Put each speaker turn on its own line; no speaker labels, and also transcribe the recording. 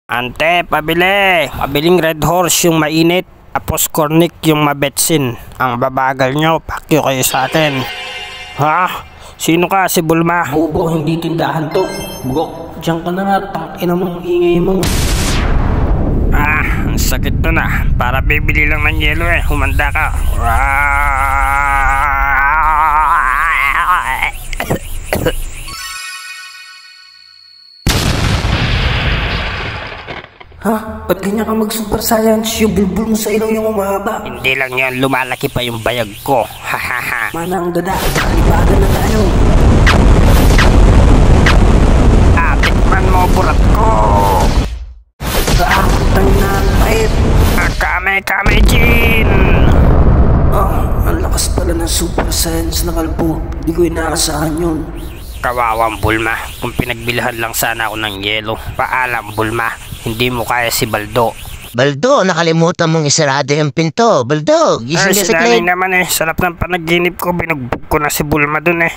Ante, pabili. Pabiling Red Horse yung mainit. Tapos Cornic yung mabetsin. Ang babagal nyo, pakyo kayo sa atin. Ha? Sino ka? Si Bulma?
Bobo, hindi tindahan to. Bugok, diyan ka na nga. Tangina mo, ingay mo.
Ang sakit to na. Para bibili lang ng yelo eh. Humanda ka.
Ha? Ba't ganyan ka mag-super science? Yung bulbul mo sa ilaw yung umahaba.
Hindi lang yan, lumalaki pa yung bayag ko. Hahaha.
Manang dada, kalibagan na tayo.
Tikman mo, burat ko.
Kaakutang na ang pait.
Kame, Jin.
Ang lakas pala ng super science na kalbo. Di ko inaasahan yun.
Kawawang Bulma, kung pinagbilhan lang sana ako ng yelo. Paalam, Bulma, hindi mo kaya si Baldo.
Baldo, nakalimutan mong isarado yung pinto. Baldo, gising ka sa
sinanay naman eh. Sarap ng panaginip ko, binugbog ko na si Bulma dun eh.